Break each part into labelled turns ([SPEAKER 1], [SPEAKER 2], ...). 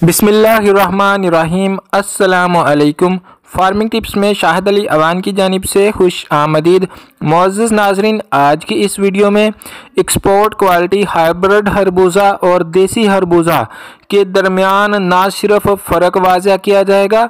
[SPEAKER 1] बिस्मिल्लाहिर्रहमानिर्रहीम। अस्सलामुअलैकुम। Farming tips में शाहिद अली अवान की जानिब से खुश आमदीद। मुअज़्ज़िज़ नाज़रीन, आज की इस वीडियो में एक्सपोर्ट क्वालिटी हाइब्रिड खरबूजा और देसी खरबूजा के दरमियान ना सिर्फ फ़र्क वाज़ह किया जाएगा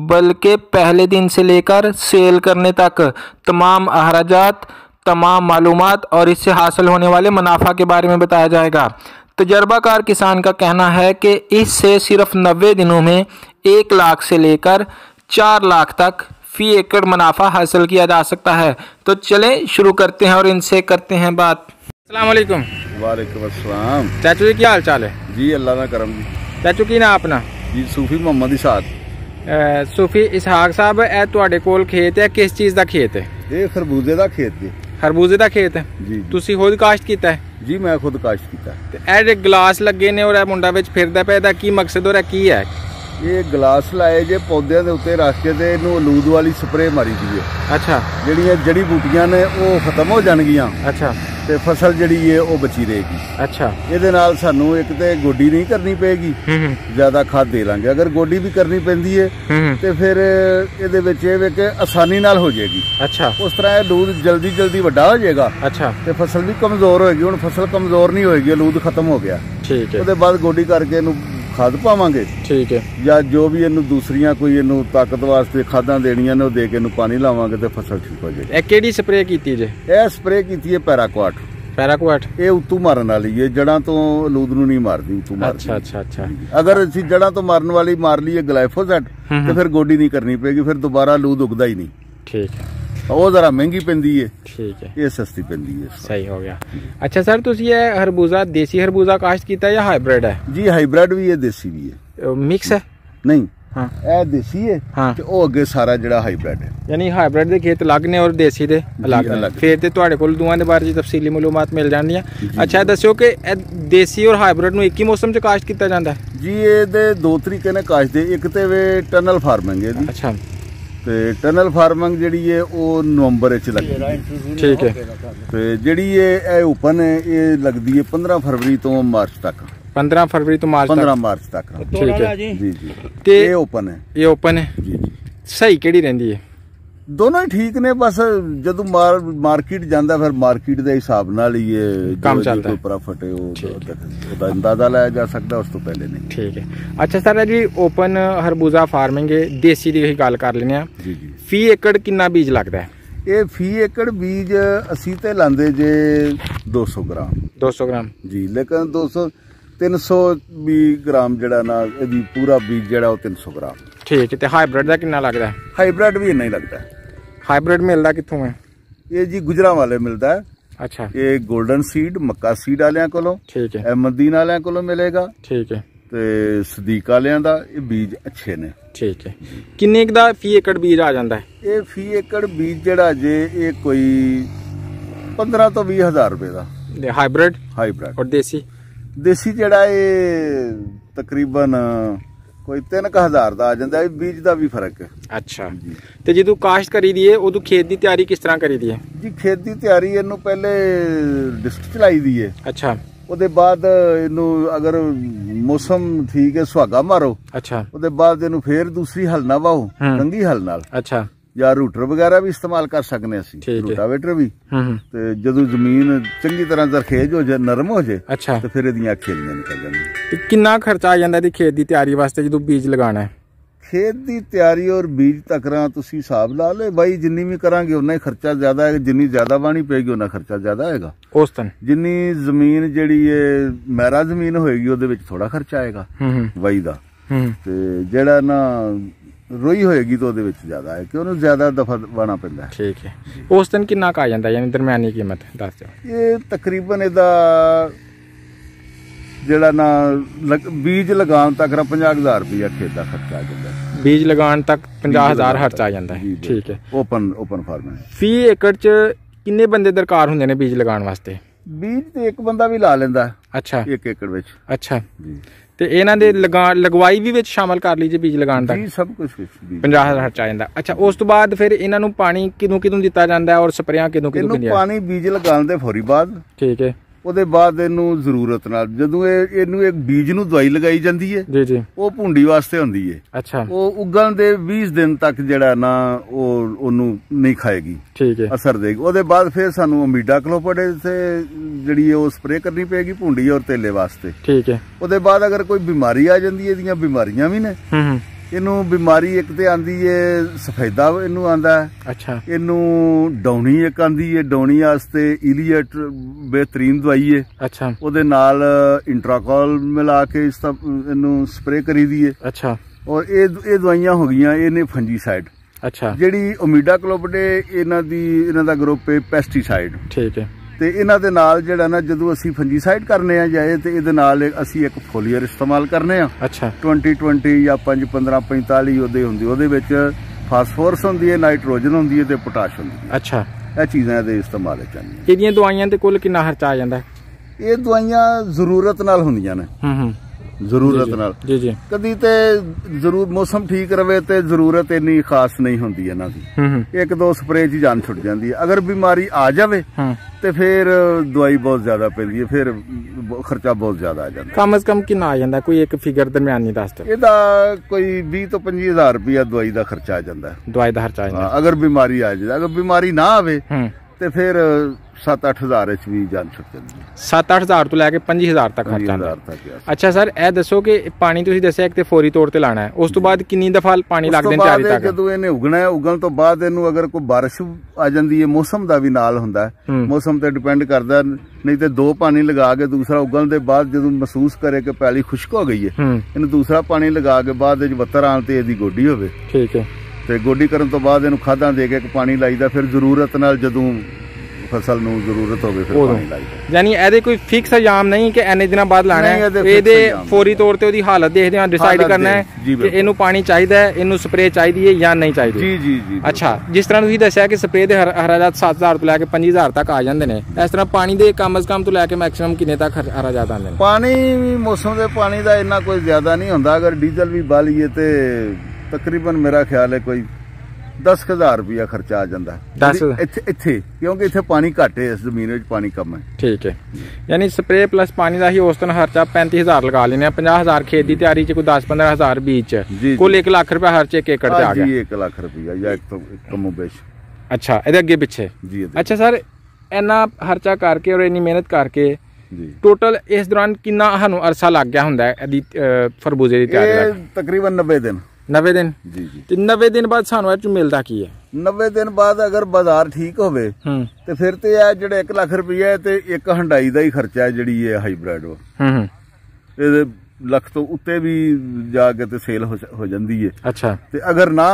[SPEAKER 1] बल्कि पहले दिन से लेकर सेल करने तक तमाम अखराजात, तमाम मालूमात और इससे हासिल होने वाले मुनाफा के बारे में बताया जाएगा। तजर्बाकार किसान का कहना है कि इससे सिर्फ 90 दिनों में 1 लाख से लेकर 4 लाख तक फी एकड़ मुनाफा हासिल किया जा सकता है। तो चलें शुरू करते हैं और इनसे करते हैं बात। अस्सलाम वालेकुम।
[SPEAKER 2] वालेकुम अस्सलाम।
[SPEAKER 1] चाचू जी क्या हाल चाल है?
[SPEAKER 2] जी अल्लाह ना करम जी।
[SPEAKER 1] चाचू की ना अपना
[SPEAKER 2] जी सूफी मोहम्मद इसहाक।
[SPEAKER 1] सूफी इसहाक साहब, ए तुहाडे कोल खेत है, किस चीज़ का खेत है?
[SPEAKER 2] ये खरबूजे का खेत जी।
[SPEAKER 1] खरबूजे का खेत है
[SPEAKER 2] जी।
[SPEAKER 1] तुसी खुद काश्त कीता है?
[SPEAKER 2] जी मैं खुद काश्त किया।
[SPEAKER 1] ते ए जे गिलास लगे ने और ए मुंडा विच फिरदा पिया, दा की मकसद और की है?
[SPEAKER 2] ये गिलास लाए जे पौधों के उत्ते रख के ते इनू अलूद वाली स्प्रे मारी दी है।
[SPEAKER 1] अच्छा।
[SPEAKER 2] जड़ियाँ जड़ी बूटियां ने वो खत्म हो जाएगियां।
[SPEAKER 1] अच्छा।
[SPEAKER 2] ते फसल जड़ी है वो बची रहेगी।
[SPEAKER 1] अच्छा।
[SPEAKER 2] ये नाल सानू एक ते गोडी नहीं करनी पेगी, ज्यादा खाद दे लांगे। अगर गोडी भी करनी पैंदी है ते फिर इहदे विच इह वे कि आसानी नाल हो जाएगी।
[SPEAKER 1] अच्छा।
[SPEAKER 2] उस तरह अलूद जल्दी जल्दी वड्डा हो जाएगा।
[SPEAKER 1] अच्छा।
[SPEAKER 2] ते फसल भी कमजोर होएगी। हुण फसल कमजोर नहीं होएगी, अलूद खत्म हो गया।
[SPEAKER 1] ठीक है।
[SPEAKER 2] उसके बाद गोडी करके इनू खाद पावांगे।
[SPEAKER 1] ठीक है।
[SPEAKER 2] या जो भी इनू दूसरियां कोई इनू ताकत वास्ते खादां देनियां ने दे के इनू पानी लावांगे ते फसल ठीक हो जाएगी।
[SPEAKER 1] ए केड़ी स्प्रे कीती जे?
[SPEAKER 2] ए स्प्रे कीती है पैराक्वाट।
[SPEAKER 1] पैराक्वाट
[SPEAKER 2] ये उत्तू मारन वाली है, जड़ां तो अलूद नू नहीं मारदी, उत्तू मारदी।
[SPEAKER 1] अच्छा अच्छा अच्छा।
[SPEAKER 2] अगर असीं जड़ां तो मारन वाली मार लीए ग्लाइफोसेट तो फिर गोडी नहीं करनी पेगी, फिर दोबारा अलूद उगदा ही नहीं।
[SPEAKER 1] ठीक है।
[SPEAKER 2] वो जरा महंगी पैंदी है।
[SPEAKER 1] ठीक है।
[SPEAKER 2] ये सस्ती पैंदी है।
[SPEAKER 1] सही हो गया। अच्छा सर, तुसी ये खरबूजा देसी खरबूजा काश्त कीता है या हाइब्रिड है?
[SPEAKER 2] जी हाइब्रिड भी है, देसी भी है।
[SPEAKER 1] मिक्स है?
[SPEAKER 2] नहीं
[SPEAKER 1] हाँ
[SPEAKER 2] ए देसी है। हाँ ते ओ अगे सारा जड़ा हाइब्रिड है।
[SPEAKER 1] यानी हाइब्रिड दे खेत अलग ने और देसी दे अलग ने। फिर ते तुहाडे कोल दोवां दे बारे च तफसीली मालूमात मिल जांदियां। अच्छा दस्सियो कि देसी और हाइब्रिड नू एक ही मौसम च काश्त कीता जांदा है?
[SPEAKER 2] जी ये दे दो तरीके ने काश्त दे। एक ते वे टनल फार्मिंग है जी।
[SPEAKER 1] अच्छा।
[SPEAKER 2] ते टनल फार्मिंग जड़ी है वो नवंबर च लगदी। ठीक
[SPEAKER 1] है।
[SPEAKER 2] ते जड़ी ये ओपन है, ये लगदी है 15 फरवरी तो मार्च तक।
[SPEAKER 1] 15 फरवरी तो मार्च
[SPEAKER 2] 15 मार्च तक।
[SPEAKER 1] ठीक है
[SPEAKER 2] जी जी।
[SPEAKER 1] ते
[SPEAKER 2] ये ओपन है।
[SPEAKER 1] ये ओपन है
[SPEAKER 2] जी जी।
[SPEAKER 1] सही केड़ी रहंदी है?
[SPEAKER 2] दोनों ही ठीक ने, बस जदों मार्केट जांदा फिर मार्केट दे हिसाब नाल ही ये
[SPEAKER 1] काम चलदा है।
[SPEAKER 2] कोई प्रॉफिट है वो अंदाजा लाया जा सकता, उस तो पहले नहीं।
[SPEAKER 1] ठीक है। अच्छा सर जी, ओपन खरबूजा फार्मिंग है, देसी दी गल कर लेने आ।
[SPEAKER 2] जी जी।
[SPEAKER 1] फी एकड़ कितना बीज लगदा है?
[SPEAKER 2] ये फी एकड़ बीज असी ते लांदे जे 200 ग्राम।
[SPEAKER 1] 200 ग्राम
[SPEAKER 2] जी, लेकिन 300 ग्राम जड़ा ना यदि पूरा बीज जड़ा 300 ग्राम।
[SPEAKER 1] ठीक है। ते हाइब्रिड दा कितना लगदा है?
[SPEAKER 2] हाइब्रिड भी नहीं लगता है।
[SPEAKER 1] हाइब्रिड मिलदा कित्थों है?
[SPEAKER 2] ये जी गुजरा वाले मिलता है।
[SPEAKER 1] अच्छा।
[SPEAKER 2] ये गोल्डन सीड मक्का सीड वालियां कोलों। ठीक है। अहमदीन वालियां कोलों मिलेगा। ठीक है। ते सदीक वालियां दा ये बीज अच्छे ने। ठीक है।
[SPEAKER 1] किन्ने दा फी एकड़ बीज आ जांदा है?
[SPEAKER 2] ये फी एकड़ बीज जड़ा जे ये कोई 15 तो 20 हजार रुपए दा।
[SPEAKER 1] हाइब्रिड?
[SPEAKER 2] हाइब्रिड।
[SPEAKER 1] और देसी?
[SPEAKER 2] देसी जड़ा ये तकरीबन कोई 3000 दा आ जांदा है। बीज दा भी फर्क है।
[SPEAKER 1] अच्छा। ते जदों काश्त करी दी है उदों खेत दी तैयारी किस तरह करी दी है? जी
[SPEAKER 2] खेत दी तैयारी इनू पहले डिस्क चलाई दी है।
[SPEAKER 1] अच्छा।
[SPEAKER 2] ਉਹਦੇ ਬਾਅਦ ਇਹਨੂੰ ਅਗਰ ਮੌਸਮ ਠੀਕ ਹੈ ਸੁਹਾਗਾ ਮਾਰੋ। ਅੱਛਾ। ਉਹਦੇ ਬਾਅਦ ਇਹਨੂੰ ਫੇਰ ਦੂਸਰੀ ਹਲ ਨਾ ਵਾਓ, ਕੰਗੀ ਹਲ ਨਾਲ। ਅੱਛਾ। ਜਾਂ ਰੂਟਰ ਵਗੈਰਾ ਵੀ ਇਸਤੇਮਾਲ ਕਰ ਸਕਨੇ ਅਸੀਂ, ਰੂਟਾਵੇਟਰ ਵੀ। ਤੇ ਜਦੋਂ ਜ਼ਮੀਨ ਚੰਗੀ ਤਰ੍ਹਾਂ ਜ਼ਰਖੇਜ਼ ਹੋ ਜਾਏ, ਨਰਮ ਹੋ ਜਾਏ, ਤੇ ਫਿਰ ਇਹਦੀਆਂ ਖੇਲੀਆਂ ਨਿਕਲ ਜਾਂਦੀਆਂ।
[SPEAKER 1] ਤੇ ਕਿੰਨਾ ਖਰਚਾ ਆ ਜਾਂਦਾ ਇਹਦੀ ਖੇਤ ਦੀ ਤਿਆਰੀ ਵਾਸਤੇ ਜਦੋਂ ਬੀਜ ਲਗਾਉਣਾ ਹੈ?
[SPEAKER 2] खेत की तैयारी और बीज तक तुसी हिसाब ला ले भाई, जिन्नी भी करांगे उन्ना ही खर्चा ज्यादा है, जिन्नी ज्यादा वाणी पेगी उन्ना खर्चा ज्यादा आएगा। औसतन जिन्नी जमीन जेड़ी है मैरा जमीन होएगी ओदे विच थोड़ा खर्चा आएगा वाई दा, ते जेड़ा ना रोई होएगी तो ओदे विच ज्यादा है, क्यों ज्यादा दफा वाना पैंदा है। ठीक है।
[SPEAKER 1] औसतन किन्ना का आ जांदा, यानी दरमियानी कीमत दस दिओ?
[SPEAKER 2] ये तकरीबन इहदा जेड़ा ना बीज लगान तक 50,000 रुपया खेत का खर्चा आ जाता है।
[SPEAKER 1] बीज लगान तक 50,000 खर्चा आ जाता है। ठीक है।
[SPEAKER 2] ओपन फार्मिंग
[SPEAKER 1] फी एकड़ च किन्ने बंदे दरकार हुंदे ने बीज लगान वास्ते?
[SPEAKER 2] बीज ते एक बंदा भी ला लेंदा है।
[SPEAKER 1] अच्छा।
[SPEAKER 2] 1 एकड़ विच।
[SPEAKER 1] अच्छा जी। ते इन्हां दे लगवाई भी विच शामिल कर लीजिए बीज लगान तक?
[SPEAKER 2] जी सब कुछ
[SPEAKER 1] 50,000 खर्चा आ जांदा। अच्छा, उस तो बाद फिर इन्हां नूं पानी किदों किदों दित्ता जांदा है और स्प्रेयां किदों किदों?
[SPEAKER 2] पानी बीज लगान दे फौरी बाद।
[SPEAKER 1] ठीक है।
[SPEAKER 2] ਉਹਦੇ ਬਾਅਦ ਇਹਨੂੰ ਜ਼ਰੂਰਤ ਨਾਲ ਜਦੋਂ ਇਹਨੂੰ ਇੱਕ ਬੀਜ ਨੂੰ ਦਵਾਈ ਲਗਾਈ ਜਾਂਦੀ ਹੈ
[SPEAKER 1] ਜੀ ਜੀ, ਉਹ
[SPEAKER 2] ਭੁੰਡੀ ਵਾਸਤੇ ਹੁੰਦੀ ਹੈ।
[SPEAKER 1] ਅੱਛਾ,
[SPEAKER 2] ਉਹ ਉਗਣ ਦੇ 20 ਦਿਨ ਤੱਕ ਜਿਹੜਾ ਨਾ ਉਹਨੂੰ ਨਹੀਂ ਖਾਏਗੀ,
[SPEAKER 1] ਠੀਕ ਹੈ,
[SPEAKER 2] ਅਸਰ ਦੇਗੀ। ਉਹਦੇ ਬਾਅਦ ਫਿਰ ਸਾਨੂੰ ਅਮੀਡਾ ਕਲੋਪਿਡ ਤੇ ਜਿਹੜੀ ਉਹ ਸਪਰੇਅ ਕਰਨੀ ਪਏਗੀ ਭੁੰਡੀ ਔਰ ਤੇਲੇ ਵਾਸਤੇ, ਠੀਕ ਹੈ। ਉਹਦੇ ਬਾਅਦ ਅਗਰ ਕੋਈ ਬਿਮਾਰੀ ਆ ਜਾਂਦੀ ਹੈ, ਇਹਦੀਆਂ ਬਿਮਾਰੀਆਂ ਵੀ ਨੇ। ਇਹਨੂੰ ਬਿਮਾਰੀ ਇੱਕ ਤੇ ਆਂਦੀ ਹੈ ਸਫੈਦਾ, ਇਹਨੂੰ ਆਂਦਾ ਹੈ। ਅੱਛਾ, ਇਹਨੂੰ ਡੌਣੀ ਇੱਕ ਆਂਦੀ ਹੈ, ਡੌਣੀ ਵਾਸਤੇ ਇਲੀਅਟ ਬਿਹਤਰੀਨ ਦਵਾਈ ਹੈ। ਅੱਛਾ, ਉਹਦੇ ਨਾਲ ਇੰਟਰਾਕੋਲ ਮਿਲਾ ਕੇ ਇਹਨੂੰ ਸਪਰੇਅ ਕਰੀਦੀ ਹੈ। ਅੱਛਾ, ਔਰ ਇਹ ਦਵਾਈਆਂ ਹੋ ਗਈਆਂ ਇਹਨੇ ਫੰਜੀਸਾਈਡ। ਅੱਛਾ, ਜਿਹੜੀ ਓਮੀਡਾ ਕਲੋਪਿਡ ਇਹਨਾਂ ਦਾ ਗਰੁੱਪ ਹੈ ਪੈਸਟੀਸਾਈਡ, ਠੀਕ ਹੈ। ਤੇ ਇਹਨਾਂ ਦੇ ਨਾਲ ਜਿਹੜਾ ਨਾ ਜਦੋਂ ਅਸੀਂ ਫੰਜੀਸਾਈਡ ਕਰਨੇ ਆ ਜਾਏ ਤੇ ਇਹਦੇ ਨਾਲ ਅਸੀਂ ਇੱਕ ਫੋਲੀਅਰ ਇਸਤੇਮਾਲ ਕਰਨੇ ਆ। ਅੱਛਾ, 20-20 ਜਾਂ 5-15-45 ਉਹਦੇ ਵਿੱਚ ਫਾਸਫੋਰਸ ਹੁੰਦੀ ਹੈ, ਨਾਈਟ੍ਰੋਜਨ ਹੁੰਦੀ ਹੈ ਤੇ ਪੋਟਾਸ਼ ਹੁੰਦੀ ਹੈ। ਅੱਛਾ, ਇਹ ਚੀਜ਼ਾਂ ਇਹਦੇ ਇਸਤੇਮਾਲ ਚ ਆਉਂਦੀਆਂ।
[SPEAKER 1] ਇਹਦੀਆਂ ਦਵਾਈਆਂ ਤੇ ਕੁੱਲ ਕਿੰਨਾ ਖਰਚਾ ਆ ਜਾਂਦਾ?
[SPEAKER 2] ਇਹ ਦਵਾਈਆਂ ਜ਼ਰੂਰਤ ਨਾਲ ਹੁੰਦੀਆਂ ਨੇ, ਜ਼ਰੂਰਤ ਨਾਲ। ਜੀ ਜੀ, ਕਦੀ ਤੇ ਜ਼ਰੂਰ ਮੌਸਮ ਠੀਕ ਰਵੇ ਤੇ ਜ਼ਰੂਰਤ ਇੰਨੀ ਖਾਸ ਨਹੀਂ ਹੁੰਦੀ ਇਹਨਾਂ ਦੀ, ਇੱਕ ਦੋ ਸਪਰੇਅ ਚ ਜਾਨ ਛੁੱਟ ਜਾਂਦੀ ਹੈ। ਅਗਰ ਬਿਮਾਰੀ ਆ ਜਾਵੇ ਤੇ ਫਿਰ ਦਵਾਈ ਬਹੁਤ ਜ਼ਿਆਦਾ ਪੈਂਦੀ ਹੈ, ਫਿਰ ਖਰਚਾ ਬਹੁਤ ਜ਼ਿਆਦਾ ਆ ਜਾਂਦਾ।
[SPEAKER 1] ਕਮ ਸੇ ਕਮ ਕਿੰਨਾ ਆ ਜਾਂਦਾ? ਕੋਈ ਇੱਕ ਫਿਗਰ ਦਰਮਿਆਨੀ ਦੱਸ ਦਿਓ।
[SPEAKER 2] ਇਹਦਾ ਕੋਈ 20 ਤੋਂ 25 ਹਜ਼ਾਰ ਰੁਪਇਆ ਦਵਾਈ ਦਾ ਖਰਚਾ ਆ ਜਾਂਦਾ।
[SPEAKER 1] ਦਵਾਈ ਦਾ ਖਰਚਾ ਆ ਜਾਂਦਾ
[SPEAKER 2] ਅਗਰ ਬਿਮਾਰੀ ਆ ਜਾਏ। ਅਗਰ ਬਿਮਾਰੀ ਨਾ ਆਵੇ ਤੇ ਫਿਰ 7-8 ਹਜ਼ਾਰ ਚ ਵੀ ਜਾਨ ਛੁੱਟ ਜਾਂਦੀ ਹੈ।
[SPEAKER 1] 7-8 ਹਜ਼ਾਰ ਤੋਂ ਲੈ ਕੇ 25,000 ਤੱਕ ਖਰਚਾ ਆਉਂਦਾ। ਅੱਛਾ ਸਰ, ਇਹ ਦੱਸੋ ਕਿ ਪਾਣੀ ਤੁਸੀਂ ਦੱਸਿਆ ਇੱਕ ਤੇ ਫੌਰੀ ਤੌਰ ਤੇ ਲਾਣਾ ਹੈ, ਉਸ ਤੋਂ ਬਾਅਦ ਕਿੰਨੀ ਦਫਾ ਪਾਣੀ ਲੱਗਦੇ ਨੇ ਚਾਰੀ ਤੱਕ?
[SPEAKER 2] ਜਦੋਂ ਇਹਨੇ ਉਗਣਾ ਹੈ, ਉਗਣ ਤੋਂ ਬਾਅਦ ਇਹਨੂੰ ਅਗਰ ਕੋਈ ਬਾਰਿਸ਼ ਆ ਜਾਂਦੀ ਹੈ, ਮੌਸਮ ਦਾ ਵੀ ਨਾਲ ਹੁੰਦਾ ਹੈ, ਮੌਸਮ ਤੇ ਡਿਪੈਂਡ ਕਰਦਾ। ਨਹੀਂ ਤੇ 2 ਪਾਣੀ ਲਗਾ ਕੇ ਦੂਸਰਾ ਉਗਣ ਦੇ ਬਾਅਦ ਜਦੋਂ ਮਹਿਸੂਸ ਕਰੇ ਕਿ ਪੈਲੀ ਖੁਸ਼ਕ ਹੋ ਗਈ ਹੈ, ਇਹਨੂੰ ਦੂਸਰਾ ਪਾਣੀ ਲਗਾ ਕੇ ਬਾਅਦ ਵਿੱਚ ਵੱਤਰ ਆਉਣ ਤੇ ਇਹਦੀ ਗੋਡੀ ਹੋਵੇ। ਠੀਕ ਹੈ, ਤੇ ਗੋਡੀ ਕਰਨ ਤੋਂ ਬਾਅਦ ਇਹਨੂੰ ਖਾਦਾਂ ਦੇ ਕੇ ਇੱਕ ਪਾਣੀ ਲਾਈਦਾ। ਫਿਰ ਜ਼ਰੂਰਤ ਨਾਲ ਜਦੋਂ ਫਸਲ ਨੂੰ ਜ਼ਰੂਰਤ ਹੋਵੇ ਫਿਰ ਪਾਣੀ ਲਾਈਦਾ।
[SPEAKER 1] ਯਾਨੀ ਇਹਦੇ ਕੋਈ ਫਿਕਸ ਇਲਜ਼ਾਮ ਨਹੀਂ ਕਿ ਇੰਨੇ ਦਿਨਾਂ ਬਾਅਦ ਲਾਣਾ ਹੈ, ਇਹਦੇ ਫੌਰੀ ਤੌਰ ਤੇ ਉਹਦੀ ਹਾਲਤ ਦੇਖਦੇ ਹਾਂ ਡਿਸਾਈਡ ਕਰਨਾ ਹੈ ਕਿ ਇਹਨੂੰ ਪਾਣੀ ਚਾਹੀਦਾ ਹੈ, ਇਹਨੂੰ ਸਪਰੇਅ ਚਾਹੀਦੀ ਹੈ ਜਾਂ ਨਹੀਂ ਚਾਹੀਦੀ।
[SPEAKER 2] ਜੀ ਜੀ ਜੀ।
[SPEAKER 1] ਅੱਛਾ, ਜਿਸ ਤਰ੍ਹਾਂ ਤੁਸੀਂ ਦੱਸਿਆ ਕਿ ਸਪਰੇਅ ਦੇ ਹਰਾਜਾਤ 7,000 ਤੋਂ ਲੈ ਕੇ 25,000 ਤੱਕ ਆ ਜਾਂਦੇ ਨੇ, ਇਸ ਤਰ੍ਹਾਂ ਪਾਣੀ ਦੇ ਕਮ ਸੇ ਕਮ ਤੋਂ ਲੈ ਕੇ ਮੈਕਸਿਮਮ ਕਿੰਨੇ ਤੱਕ ਹਰਾਜਾਤ ਆਉਂਦੇ ਨੇ?
[SPEAKER 2] ਪਾਣੀ ਵੀ ਮੌਸਮ ਦੇ ਪਾਣੀ ਦਾ ਇੰਨਾ ਕੋਈ ਜ਼ਿਆਦਾ ਨਹੀਂ ਹੁੰਦਾ। ਅਗਰ ਡੀਜ਼ਲ ਵੀ ਬਾਲੀਏ ਤੇ ਤਕਰੀਬਨ ਮੇਰਾ ਖਿਆਲ ਹੈ ਕੋਈ 10,000 ਰੁਪਇਆ ਖਰਚਾ ਆ ਜਾਂਦਾ ਇੱਥੇ, ਕਿਉਂਕਿ ਇੱਥੇ ਪਾਣੀ ਘੱਟ ਹੈ, ਇਸ ਜ਼ਮੀਨ ਵਿੱਚ ਪਾਣੀ ਕਮ ਹੈ। ਠੀਕ ਹੈ,
[SPEAKER 1] ਯਾਨੀ ਸਪਰੇਅ ਪਲੱਸ ਪਾਣੀ ਦਾ ਹੀ ਔਸਤਨ ਖਰਚਾ 35,000 ਲਗਾ ਲੈਣੇ ਆ। 50,000 ਖੇਤ ਦੀ ਤਿਆਰੀ ਚ, ਕੋਈ 10-15,000 ਬੀਜ ਚ, ਕੁੱਲ 1 ਲੱਖ ਰੁਪਇਆ ਖਰਚ 1 ਏਕੜ ਤੇ ਆ ਗਿਆ।
[SPEAKER 2] 1 ਲੱਖ ਰੁਪਇਆ ਜਾਂ ਇੱਕ ਤੋਂ ਕਮੋ ਬੇਸ਼।
[SPEAKER 1] ਅੱਛਾ, ਇਹਦੇ ਅੱਗੇ ਪਿੱਛੇ ਜੀ। ਅੱਛਾ ਸਰ, ਇੰਨਾ ਖਰਚਾ ਕਰਕੇ ਔਰ ਇੰਨੀ ਮਿਹਨਤ ਕਰਕੇ ਟੋਟਲ ਇਸ ਦੌਰਾਨ ਕਿੰਨਾ ਸਾਨੂੰ ਅਰਸਾ ਲੱਗ ਗਿਆ ਹੁੰਦਾ ਇਹਦੀ ਖਰਬੂਜੇ ਦੀ ਤਿਆਰੀ ਦਾ?
[SPEAKER 2] ਤਕਰੀਬਨ 90 ਦਿਨ।
[SPEAKER 1] 90 ਦਿਨ? ਜੀ ਜੀ। ਤੇ 90 ਦਿਨ ਬਾਅਦ ਸਾਨੂੰ ਇਹ ਚ ਮਿਲਦਾ ਕੀ ਹੈ?
[SPEAKER 2] 90 ਦਿਨ ਬਾਅਦ ਅਗਰ ਬਾਜ਼ਾਰ ਠੀਕ ਹੋਵੇ ਤੇ ਫਿਰ ਤੇ ਇਹ ਜਿਹੜੇ 1 ਲੱਖ ਰੁਪਇਆ ਤੇ ਇੱਕ ਹੰਡਾਈ ਦਾ ਹੀ ਖਰਚਾ ਹੈ ਜਿਹੜੀ ਇਹ ਹਾਈਬ੍ਰਿਡ ਵਾ। ਇਹਦੇ ਲੱਖ ਤੋਂ ਉੱਤੇ ਵੀ ਜਾ ਕੇ ਤੇ ਸੇਲ ਹੋ ਜਾਂਦੀ ਹੈ। ਅੱਛਾ, ਤੇ ਅਗਰ ਨਾ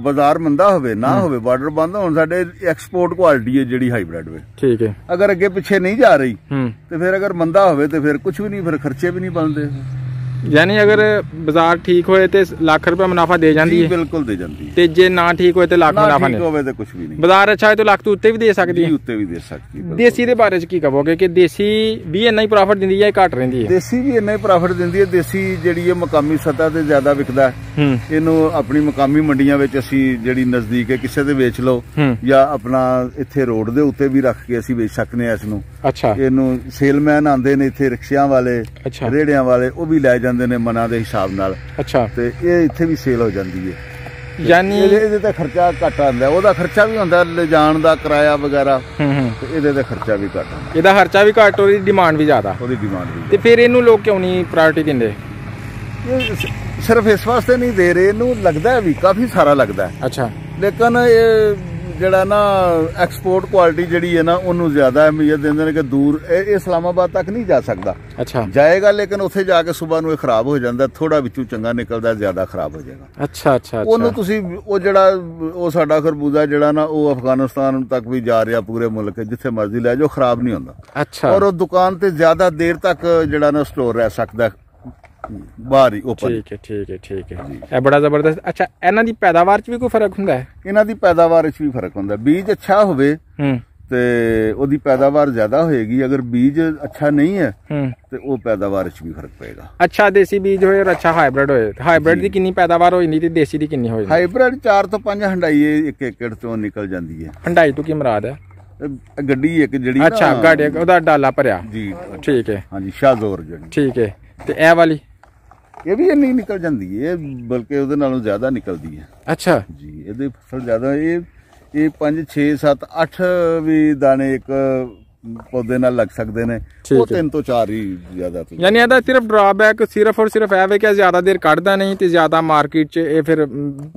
[SPEAKER 2] ਬਾਜ਼ਾਰ ਮੰਦਾ ਹੋਵੇ, ਨਾ ਹੋਵੇ, ਬਾਰਡਰ ਬੰਦ ਹੋਣ, ਸਾਡੇ ਐਕਸਪੋਰਟ ਕੁਆਲਿਟੀ ਹੈ ਜਿਹੜੀ ਹਾਈਬ੍ਰਿਡ ਵੇ। ਠੀਕ ਹੈ, ਅਗਰ ਅੱਗੇ ਪਿੱਛੇ ਨਹੀਂ ਜਾ ਰਹੀ ਤੇ ਫਿਰ ਅਗਰ ਮੰਦਾ ਹੋਵੇ ਤੇ ਫਿਰ ਕੁਝ ਵੀ ਨਹੀਂ, ਫਿਰ ਖਰਚੇ ਵੀ ਨਹੀਂ ਬਣਦੇ।
[SPEAKER 1] यानी अगर बाजार ठीक होए तो लाख रुपया मुनाफा दे जाती है?
[SPEAKER 2] बिल्कुल दे जाती है।
[SPEAKER 1] ते जे ना ठीक होए तो लाख मुनाफा नहीं
[SPEAKER 2] होवे तो कुछ भी नहीं।
[SPEAKER 1] बाजार अच्छा है तो लाख तो उत्ते भी दे सकती है?
[SPEAKER 2] उत्ते भी दे सकती है।
[SPEAKER 1] देसी दे बारे च की कहोगे कि देसी भी इन्ना ही प्रॉफिट दिंदी है घट रहिंदी है?
[SPEAKER 2] देसी भी इन्ना ही प्रॉफिट दिंदी है। देसी जिहड़ी है मकामी सतह ते ज्यादा विकदा है। इहनू अपनी मकामी मंडियां विच असीं जिहड़ी नजदीक है किसे दे बेच लो या अपना इत्थे रोड दे उत्ते भी रख के असीं बेच सकने आ इसनू। अच्छा, इहनू सेलमैन आंदे ने इत्थे रिक्शियां वाले, रेहड़ियां वाले, ਉਹ ਵੀ ਲੈ ਜਾਂਦੇ ਨੇ ਮਨਾਂ ਦੇ ਹਿਸਾਬ ਨਾਲ। ਅੱਛਾ, ਤੇ ਇਹ ਇੱਥੇ ਵੀ ਸੇਲ ਹੋ ਜਾਂਦੀ ਹੈ। ਯਾਨੀ ਇਹਦੇ ਤੇ ਖਰਚਾ ਘੱਟ ਆਉਂਦਾ, ਉਹਦਾ ਖਰਚਾ ਵੀ ਹੁੰਦਾ ਲਿਜਾਣ ਦਾ, ਕਿਰਾਇਆ ਵਗੈਰਾ, ਤੇ ਇਹਦੇ ਤੇ ਖਰਚਾ ਵੀ ਘੱਟ ਹੁੰਦਾ।
[SPEAKER 1] ਇਹਦਾ ਖਰਚਾ ਵੀ ਘੱਟ, ਉਹਦੀ ਡਿਮਾਂਡ ਵੀ ਜ਼ਿਆਦਾ।
[SPEAKER 2] ਉਹਦੀ ਡਿਮਾਂਡ ਵੀ।
[SPEAKER 1] ਤੇ ਫਿਰ ਇਹਨੂੰ ਲੋਕ ਕਿਉਂ ਨਹੀਂ ਪ੍ਰਾਇੋਰਟੀ ਦਿੰਦੇ?
[SPEAKER 2] ਸਿਰਫ ਇਸ ਵਾਸਤੇ ਨਹੀਂ ਦੇ ਰਹੇ, ਇਹਨੂੰ ਲੱਗਦਾ ਵੀ ਕਾਫੀ ਸਾਰਾ ਲੱਗਦਾ। ਅੱਛਾ, ਲੇਕਿਨ ਇਹ ਜਿਹੜਾ ਨਾ ਐਕਸਪੋਰਟ ਕੁਆਲਿਟੀ ਜਿਹੜੀ ਹੈ ਨਾ ਉਹਨੂੰ ਜ਼ਿਆਦਾ ਅਹਿਮੀਅਤ ਦਿੰਦੇ ਨੇ ਕਿ ਦੂਰ ਇਹ ਇਸਲਾਮਾਬਾਦ ਤੱਕ ਨਹੀਂ ਜਾ ਸਕਦਾ। ਅੱਛਾ, ਜਾਏਗਾ ਲੇਕਿਨ ਉੱਥੇ ਜਾ ਕੇ ਸਵੇਰ ਨੂੰ ਇਹ ਖਰਾਬ ਹੋ ਜਾਂਦਾ, ਥੋੜਾ ਵਿੱਚੋਂ ਚੰਗਾ ਨਿਕਲਦਾ, ਜ਼ਿਆਦਾ ਖਰਾਬ ਹੋ ਜਾਏਗਾ। ਅੱਛਾ ਅੱਛਾ, ਉਹਨੂੰ ਤੁਸੀਂ ਉਹ ਜਿਹੜਾ ਉਹ ਸਾਡਾ ਖਰਬੂਜ਼ਾ ਜਿਹੜਾ ਨਾ ਉਹ ਅਫਗਾਨਿਸਤਾਨ ਤੱਕ ਵੀ ਜਾ ਰਿਹਾ, ਪੂਰੇ ਮੁਲਕ ਜਿੱਥੇ ਮਰਜ਼ੀ ਲੈ ਜਾਓ, ਖਰਾਬ ਨਹੀਂ ਹੁੰਦਾ। ਅੱਛਾ, ਔਰ ਉਹ ਦੁਕਾਨ ਤੇ ਜ਼ਿਆਦਾ ਦੇਰ ਤੱਕ ਜਿਹੜਾ ਨਾ ਸਟੋਰ ਰਹਿ ਸਕਦਾ ਬਾਹਰ ਹੀ ਓਪਨ। ਠੀਕ ਹੈ ਠੀਕ ਹੈ ਠੀਕ ਹੈ, ਇਹ ਬੜਾ ਜ਼ਬਰਦਸਤ। ਅੱਛਾ, ਇਹਨਾਂ ਦੀ ਪੈਦਾਵਾਰ ਚ ਵੀ ਕੋਈ ਫਰਕ ਹੁੰਦਾ ਹੈ? ਇਹਨਾਂ ਦੀ ਪੈਦਾਵਾਰ ਚ ਵੀ ਫਰਕ ਹੁੰਦਾ। ਬੀਜ ਅੱਛਾ ਹੋਵੇ ਤੇ ਉਹਦੀ ਪੈਦਾਵਾਰ ਜ਼ਿਆਦਾ ਹੋਏਗੀ, ਅਗਰ ਬੀਜ ਅੱਛਾ ਨਹੀਂ ਹੈ ਤੇ ਉਹ ਪੈਦਾਵਾਰ ਚ ਵੀ ਫਰਕ ਪਏਗਾ। ਅੱਛਾ ਦੇਸੀ ਬੀਜ ਹੋਏ ਔਰ ਅੱਛਾ ਹਾਈਬ੍ਰਿਡ ਹੋਏ, ਹਾਈਬ੍ਰਿਡ ਦੀ ਕਿੰਨੀ ਪੈਦਾਵਾਰ ਹੋ ਜਾਂਦੀ ਤੇ ਦੇਸੀ ਦੀ ਕਿੰਨੀ ਹੋ ਜਾਂਦੀ? ਹਾਈਬ੍ਰਿਡ 4 ਤੋਂ 5 ਹੰਡਾਈ 1 ਏਕੜ ਤੋਂ ਨਿਕਲ ਜਾਂਦੀ ਹੈ। ਹੰਡਾਈ ਤੋਂ ਕੀ ਮੁਰਾਦ ਹੈ? ਗੱਡੀ ਇੱਕ ਜਿਹੜੀ
[SPEAKER 1] ਅੱਛਾ ਗਾੜੀ ਉਹਦਾ ਡਾਲਾ ਭਰਿਆ
[SPEAKER 2] ਜੀ
[SPEAKER 1] ਠੀਕ ਹੈ
[SPEAKER 2] ਹਾਂਜੀ ਸ਼ਾਹਜ਼ੋਰ ਜਿਹੜੀ ਠੀਕ
[SPEAKER 1] ਹੈ ਤੇ ਇਹ ਵਾਲੀ
[SPEAKER 2] ਇਹ ਵੀ ਇੰਨੀ ਨਿਕਲ ਜਾਂਦੀ ਹੈ ਬਲਕਿ ਉਹਦੇ ਨਾਲੋਂ ਜ਼ਿਆਦਾ ਨਿਕਲਦੀ ਹੈ ਅੱਛਾ ਜੀ ਇਹਦੇ ਫਸਲ ਜ਼ਿਆਦਾ ਇਹ 5 6 7 8 ਵੀ ਦਾਣੇ ਇੱਕ ਪੌਦੇ ਨਾਲ ਲੱਗ ਸਕਦੇ ਨੇ ਉਹ 3 ਤੋਂ 4 ਹੀ ਜ਼ਿਆਦਾ
[SPEAKER 1] ਯਾਨੀ ਇਹਦਾ ਸਿਰਫ ਡਰਾਬੈਕ ਸਿਰਫ ਔਰ ਸਿਰਫ ਇਹ ਵੇ ਕਿ ਜ਼ਿਆਦਾ ਦੇਰ ਕੱਢਦਾ ਨਹੀਂ ਤੇ ਜ਼ਿਆਦਾ ਮਾਰਕੀਟ 'ਚ ਇਹ ਫਿਰ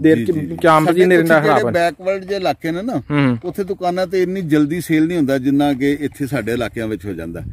[SPEAKER 1] ਦੇਰ ਕਾਮਯਾਬੀ ਨਹੀਂ ਰਹਿੰਦਾ ਖਰਾਬ
[SPEAKER 2] ਬੈਕਵਰਡ ਜੇ ਇਲਾਕੇ ਨੇ ਨਾ ਉੱਥੇ ਦੁਕਾਨਾਂ ਤੇ ਇੰਨੀ ਜਲਦੀ ਸੇਲ ਨਹੀਂ ਹੁੰਦਾ ਜਿੰਨਾ ਕਿ ਇੱਥੇ ਸਾਡੇ ਇਲਾਕਿਆਂ ਵਿੱਚ ਹੋ ਜਾਂਦਾ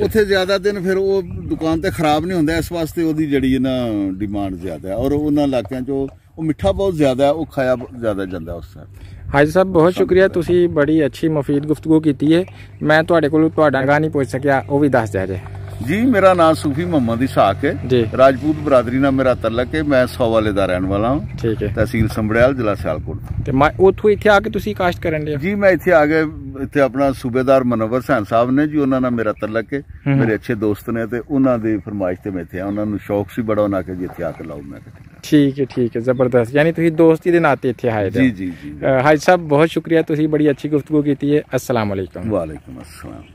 [SPEAKER 2] ਉੱਥੇ ਜ਼ਿਆਦਾ ਦਿਨ ਫਿਰ ਉਹ ਦੁਕਾਨ ਤੇ ਖਰਾਬ ਨਹੀਂ ਹੁੰਦਾ ਇਸ ਵਾਸਤੇ ਉਹਦੀ ਜਿਹੜੀ ਨਾ ਡਿਮਾਂਡ ਜ਼ਿਆਦਾ ਹੈ ਔਰ ਉਹਨਾਂ ਇਲਾਕਿਆਂ 'ਚ ਉਹ ਮਿੱਠਾ ਬਹੁਤ ਜ਼ਿਆਦਾ ਉਹ ਖਾਇਆ ਜ਼ਿਆਦਾ ਜਾਂਦਾ ਉਸ ਸਾਈਡ
[SPEAKER 1] हाजी साहब बहुत शुक्रिया तुसी बड़ी अच्छी मुफीद गुफ्तगू की है मैं तुहाडे कोलों तुहाडा गा नहीं पूछ सकिया वो भी दस दिया जे
[SPEAKER 2] जी मेरा नाम सूफी मोहम्मद इसहाक है जी राजपूत बरादरी नाल मेरा तल्लक है मैं सौवाले दा रहने वाला हूं ठीक है तहसील संबड़ियाल जिला सियालकोट
[SPEAKER 1] ते मैं उथों इत्थे आके तुसी काश्त करन दे जी
[SPEAKER 2] मैं इत्थे आ गए इत्थे अपना सूबेदार मनोवर हुसैन साहब ने जी उन्हां नाल मेरा तल्लक है मेरे अच्छे दोस्त ने ते उन्हां दी फरमाइश ते मैं इत्थे आ उन्हां नूं शौक सी बड़ा उन्हां के जी इत्थे आके लाओ मैं
[SPEAKER 1] ठीक है जबरदस्त यानी तुसी दोस्ती दे नाते इत्थे आए
[SPEAKER 2] जी जी जी
[SPEAKER 1] हाजी साहब बहुत शुक्रिया तुसी बड़ी अच्छी गुफ्तगू की है अस्सलाम वालेकुम
[SPEAKER 2] वालेकुम अस्सलाम।